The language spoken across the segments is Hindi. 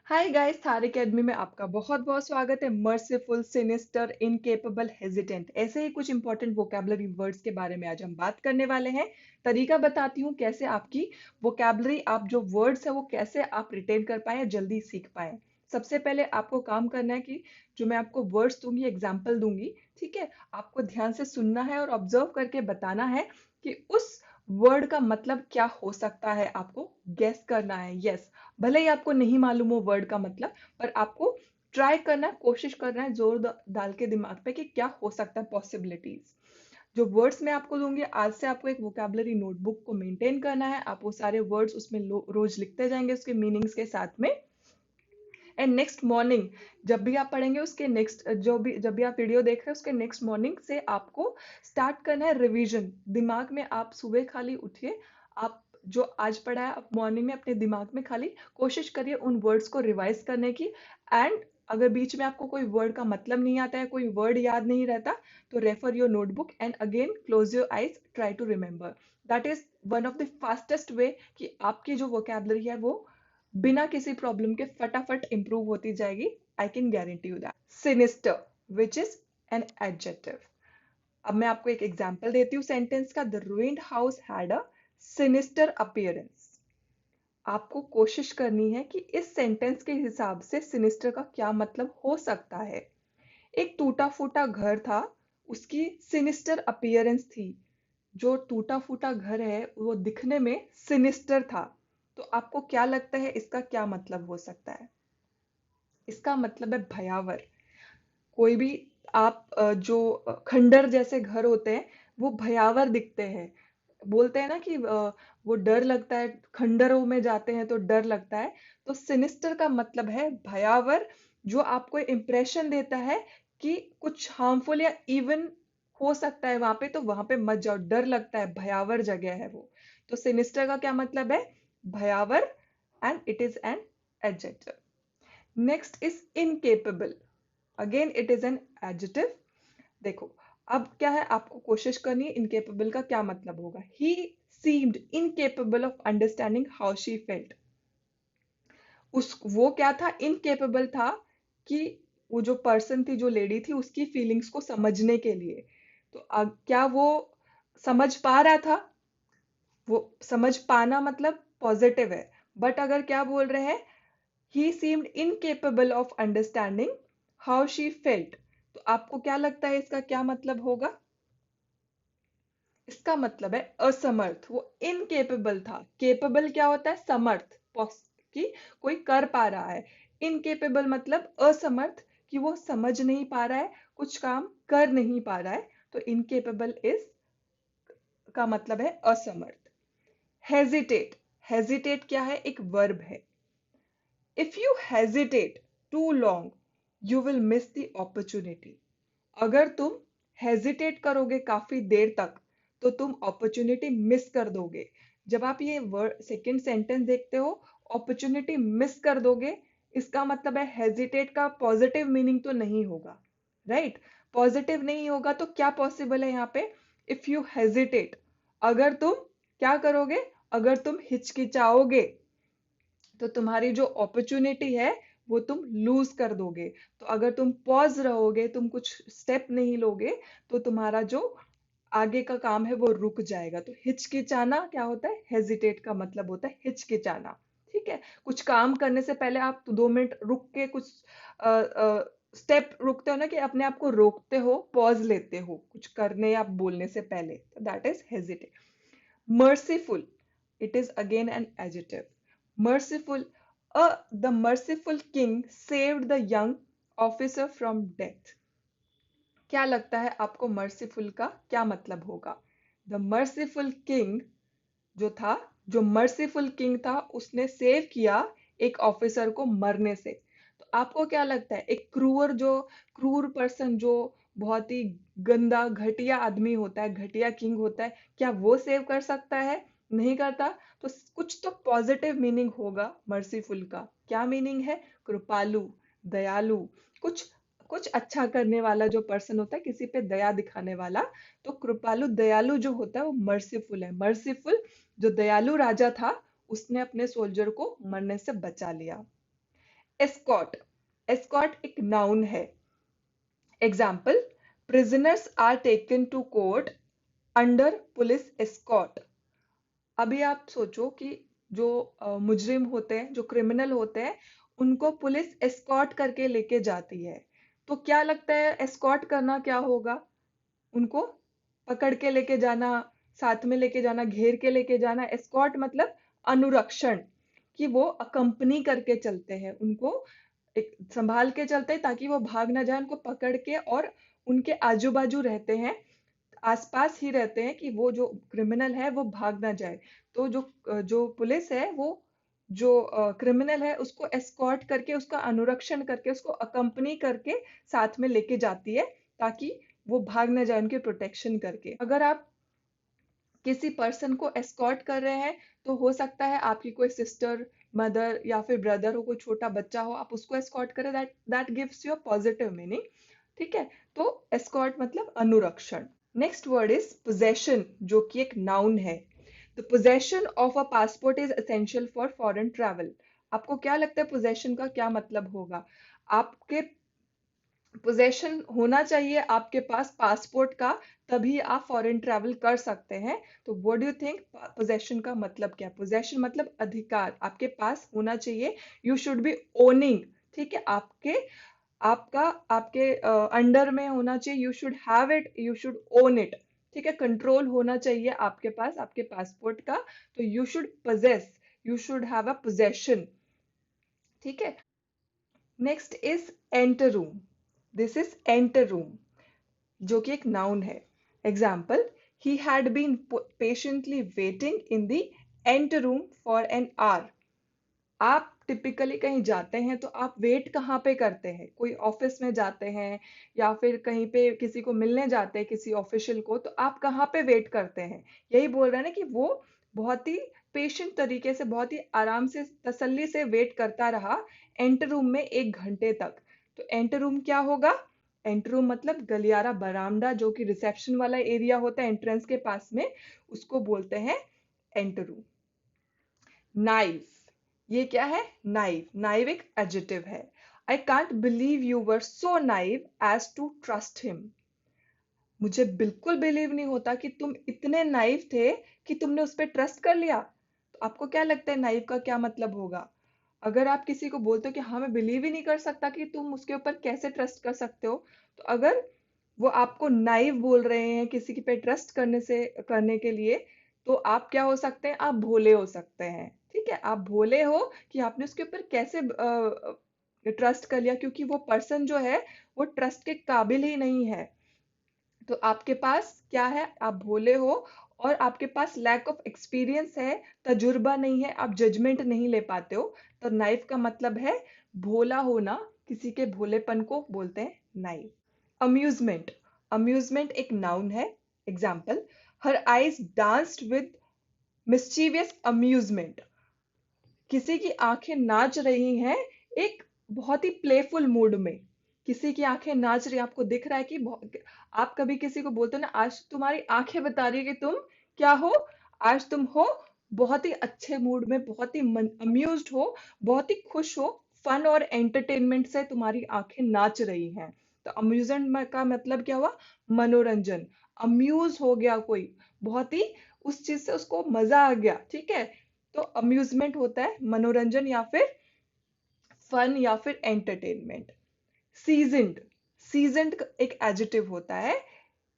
हाय गाइस, थार एकेडमी में आपका बहुत बहुत स्वागत है। मर्सीफुल, सिनिस्टर, इनकेपेबल, हेजिटेंट, ऐसे ही कुछ इंपॉर्टेंट वोकैबुलरी वर्ड्स के बारे में आज हम बात करने वाले हैं। तरीका बताती हूँ कैसे आपकी वोकैबुलरी, आप जो वर्ड्स है वो कैसे आप रिटेन कर पाए, जल्दी सीख पाए। सबसे पहले आपको काम करना है कि जो मैं आपको वर्ड्स दूंगी, एग्जाम्पल दूंगी, ठीक है, आपको ध्यान से सुनना है और ऑब्जर्व करके बताना है कि उस वर्ड का मतलब क्या हो सकता है। आपको गेस करना है। यस, भले ही आपको नहीं मालूम हो वर्ड का मतलब, पर आपको ट्राई करना है, कोशिश करना है जोर डाल के दिमाग पे कि क्या हो सकता है पॉसिबिलिटीज। जो वर्ड्स मैं आपको दूंगी, आज से आपको एक वोकैबुलरी नोटबुक को मेंटेन करना है। आप वो सारे वर्ड्स उसमें रोज लिखते जाएंगे उसके मीनिंग्स के साथ में। एंड नेक्स्ट मॉर्निंग जब भी आप पढ़ेंगे, उसके नेक्स्ट जो भी जब भी आप वीडियो देख रहे हैं उसके नेक्स्ट मॉर्निंग से आपको स्टार्ट करना है रिवीजन। दिमाग में आप सुबह खाली उठिए, आप जो आज पढ़ा है आप मॉर्निंग में अपने दिमाग में खाली कोशिश करिए उन वर्ड्स को रिवाइज करने की। एंड अगर बीच में आपको कोई वर्ड का मतलब नहीं आता है, कोई वर्ड याद नहीं रहता, तो refer your notebook and again close your eyes, try to remember. That is one of the fastest way कि आपकी जो वोकैबुलरी है वो बिना किसी प्रॉब्लम के फटाफट इंप्रूव होती जाएगी। I can guarantee you that. Sinister, which is an adjective. अब मैं आपको एक एग्जांपल देती हूँ सेंटेंस का। The ruined house had a sinister appearance. आपको कोशिश करनी है कि इस सेंटेंस के हिसाब से सिनिस्टर का क्या मतलब हो सकता है। एक टूटा फूटा घर था, उसकी सिनिस्टर अपीयरेंस थी। जो टूटा फूटा घर है वो दिखने में सिनिस्टर था। तो आपको क्या लगता है इसका क्या मतलब हो सकता है? इसका मतलब है भयावर। कोई भी आप जो खंडर जैसे घर होते हैं वो भयावर दिखते हैं। बोलते हैं ना कि वो डर लगता है, खंडरों में जाते हैं तो डर लगता है। तो सिनिस्टर का मतलब है भयावर, जो आपको इंप्रेशन देता है कि कुछ हार्मफुल या इवन हो सकता है वहां पे, तो वहां पे मत जाओ, डर लगता है, भयावर जगह है वो। तो सिनिस्टर का क्या मतलब है? भयावर। And it is an adjective. Next is incapable. Again it is an adjective. देखो, अब क्या है, आपको कोशिश करनी है इनकेपेबल का क्या मतलब होगा। He seemed incapable of understanding how she felt. उस वो क्या था, इनकेपेबल था कि वो जो पर्सन थी, जो लेडी थी, उसकी फीलिंग्स को समझने के लिए। तो क्या वो समझ पा रहा था? वो समझ पाना मतलब पॉजिटिव है। बट अगर क्या बोल रहे हैं, he seemed incapable of understanding how she felt, तो आपको क्या लगता है इसका क्या मतलब होगा? इसका मतलब है असमर्थ। वो इनकेपेबल था। केपेबल क्या होता है? समर्थ, कि कोई कर पा रहा है। इनकेपेबल मतलब असमर्थ, कि वो समझ नहीं पा रहा है, कुछ काम कर नहीं पा रहा है। तो इनकेपेबल इज का मतलब है असमर्थ। हेजिटेट। हेजिटेट क्या है? एक वर्ब है। If you hesitate too long, you will miss the opportunity. अगर तुम हेजिटेट करोगे काफी देर तक, तो तुम अपॉर्चुनिटी मिस कर दोगे। जब आप ये वर्ड सेकंड सेंटेंस देखते हो, अपॉर्चुनिटी मिस कर दोगे, इसका मतलब है हेजिटेट का पॉजिटिव मीनिंग तो नहीं होगा, राइट? पॉजिटिव नहीं होगा तो क्या पॉसिबल है यहाँ पे? इफ यू हेजिटेट, अगर तुम क्या करोगे, अगर तुम हिचकिचाओगे, तो तुम्हारी जो अपॉर्चुनिटी है वो तुम लूज कर दोगे। तो अगर तुम पॉज रहोगे, तुम कुछ स्टेप नहीं लोगे, तो तुम्हारा जो आगे का काम है वो रुक जाएगा। तो हिचकिचाना क्या होता है? हेजिटेट का मतलब होता है हिचकिचाना। ठीक है, कुछ काम करने से पहले आप 2 मिनट रुक के कुछ स्टेप रुकते हो ना, कि अपने आप को रोकते हो, पॉज लेते हो कुछ करने या बोलने से पहले, तो that is hesitate. Merciful, it is again an adjective. Merciful, the merciful king saved the young officer from death. क्या लगता है आपको merciful का क्या मतलब होगा? The merciful king जो था, जो merciful king था, उसने सेव किया एक ऑफिसर को मरने से। तो आपको क्या लगता है, एक क्रूर, जो क्रूर पर्सन, जो बहुत ही गंदा घटिया आदमी होता है, घटिया किंग होता है, क्या वो सेव कर सकता है? नहीं करता। तो कुछ तो पॉजिटिव मीनिंग होगा मर्सीफुल का। क्या मीनिंग है? कृपालु, दयालु, कुछ कुछ अच्छा करने वाला जो पर्सन होता है, किसी पे दया दिखाने वाला। तो कृपालु, दयालु जो होता है वो मर्सीफुल है। मर्सीफुल, जो दयालु राजा था, उसने अपने सोल्जर को मरने से बचा लिया। एस्कॉट, एस्कॉट एक नाउन है। Example, prisoners are taken to court under police escort. अभी आप सोचो कि जो मुजरिम होते हैं, जो क्रिमिनल होते हैं, उनको पुलिस एस्कॉर्ट करके लेके जाती है। तो क्या लगता है एस्कॉर्ट करना क्या होगा? उनको पकड़ के लेके जाना, साथ में लेके जाना, घेर के लेके जाना। एस्कॉर्ट मतलब अनुरक्षण, कि वो अकंपनी करके चलते हैं, उनको एक संभाल के चलते हैं ताकि वो भाग ना जाए, उनको पकड़ के, और उनके आजू बाजू रहते हैं, आसपास ही रहते हैं कि वो जो क्रिमिनल है वो भाग ना जाए। तो जो पुलिस है वो जो क्रिमिनल है उसको एस्कॉर्ट करके, उसका अनुरक्षण करके, उसको अकंपनी करके साथ में लेके जाती है ताकि वो भाग ना जाए, उनके प्रोटेक्शन करके। अगर आप किसी पर्सन को एस्कॉर्ट कर रहे हैं तो हो सकता है आपकी कोई सिस्टर, मदर या फिर ब्रदर हो, कोई छोटा बच्चा हो, आप उसको एस्कॉर्ट करें, that gives you a positive meaning. ठीक है, तो एस्कॉर्ट मतलब अनुरक्षण। नेक्स्ट वर्ड इज पोजेशन, जो कि एक नाउन है। The possession of a passport is essential for foreign travel. आपको क्या लगता है पोजेशन का क्या मतलब होगा? आपके पोजेशन होना चाहिए आपके पास पासपोर्ट का, तभी आप फॉरेन ट्रैवल कर सकते हैं। तो what do you think possession का मतलब क्या है? पोजेशन मतलब अधिकार, आपके पास होना चाहिए। यू शुड बी ओनिंग, ठीक है, आपका आपके अंडर में होना चाहिए। You should have it, you should own it. ठीक है, कंट्रोल होना चाहिए आपके पास आपके पासपोर्ट का। तो you should possess, you should have a possession। ठीक है। Next is anteroom. This is anteroom, जो कि एक नाउन है। Example, he had been patiently waiting in the anteroom for an hour. आप टिपिकली कहीं जाते हैं तो आप वेट कहाँ पे करते हैं? कोई ऑफिस में जाते हैं या फिर कहीं पे किसी को मिलने जाते हैं, किसी ऑफिशियल को, तो आप कहाँ पे वेट करते हैं? यही बोल रहे हैं ना कि वो बहुत ही पेशेंट तरीके से, बहुत ही आराम से, तसल्ली से वेट करता रहा एंटर रूम में 1 घंटे तक। तो एंटर रूम क्या होगा? एंटर रूम मतलब गलियारा, बरामदा, जो कि रिसेप्शन वाला एरिया होता है एंट्रेंस के पास में, उसको बोलते हैं एंटर रूम। नाइव, ये क्या है? नाइव, नाइव एक एडजेक्टिव है। I can't believe you were so naive as to trust him. मुझे बिल्कुल बिलीव नहीं होता कि तुम इतने नाइव थे कि तुमने उस पर ट्रस्ट कर लिया। तो आपको क्या लगता है नाइव का क्या मतलब होगा? अगर आप किसी को बोलते हो कि हाँ मैं बिलीव ही नहीं कर सकता, कि तुम उसके ऊपर कैसे ट्रस्ट कर सकते हो, तो अगर वो आपको नाइव बोल रहे हैं किसी के पे ट्रस्ट करने के लिए, तो आप क्या हो सकते हैं? आप भोले हो सकते हैं। ठीक है, आप भोले हो कि आपने उसके ऊपर कैसे ट्रस्ट कर लिया, क्योंकि वो पर्सन जो है वो ट्रस्ट के काबिल ही नहीं है। तो आपके पास क्या है? आप भोले हो, और आपके पास लैक ऑफ एक्सपीरियंस है, तजुर्बा नहीं है, आप जजमेंट नहीं ले पाते हो। तो नाइव का मतलब है भोला होना, किसी के भोलेपन को बोलते हैं नाइव। अम्यूजमेंट, अम्यूजमेंट एक नाउन है। Example, her eyes danced with mischievous amusement. किसी की आंखें नाच रही हैं एक बहुत ही प्लेफुल मूड में। किसी की आंखें नाच रही, आपको दिख रहा है कि आप कभी किसी को बोलते हो ना, आज तुम्हारी आंखें बता रही है कि तुम क्या हो, आज तुम हो बहुत ही अच्छे मूड में, बहुत ही अम्यूज्ड हो, बहुत ही खुश हो, फन और एंटरटेनमेंट से तुम्हारी आंखें नाच रही हैं। तो अम्यूजमेंट का मतलब क्या हुआ? मनोरंजन। अम्यूज हो गया कोई, बहुत ही उस चीज से उसको मजा आ गया। ठीक है, तो अम्यूजमेंट होता है मनोरंजन या फिर फन या फिर एंटरटेनमेंट। सीजन्ड, सीजन्ड एक एडजेक्टिव होता है।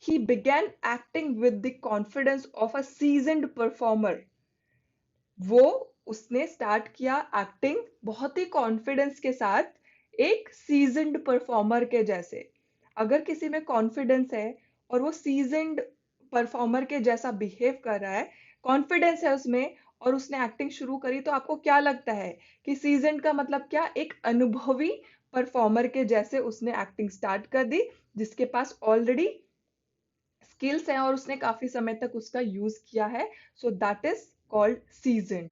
ही began acting with the confidence of a seasoned performer। वो उसने स्टार्ट किया एक्टिंग बहुत ही कॉन्फिडेंस के साथ, एक सीजन्ड परफॉर्मर के जैसे। अगर किसी में कॉन्फिडेंस है और वो सीजन्ड परफॉर्मर के जैसा बिहेव कर रहा है, कॉन्फिडेंस है उसमें, और उसने एक्टिंग शुरू करी, तो आपको क्या लगता है कि सीजन्ड का मतलब क्या? एक अनुभवी परफॉर्मर के जैसे उसने एक्टिंग स्टार्ट कर दी, जिसके पास ऑलरेडी स्किल्स हैं और उसने काफी समय तक उसका यूज किया है। So that is called season.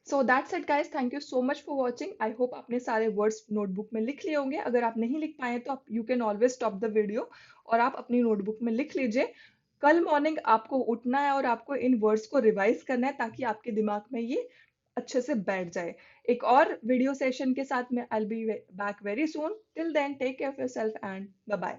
So that's it guys, thank you so much for watching. I hope आपने सारे वर्ड्स नोटबुक में लिख लिए होंगे। अगर आप नहीं लिख पाए तो आप you can always stop the video और आप अपनी नोटबुक में लिख लीजिए। कल मॉर्निंग आपको उठना है और आपको इन वर्ड्स को रिवाइज करना है, ताकि आपके दिमाग में ये अच्छे से बैठ जाए। एक और वीडियो सेशन के साथ मैं I will be back very soon. Till then take care of yourself and bye bye.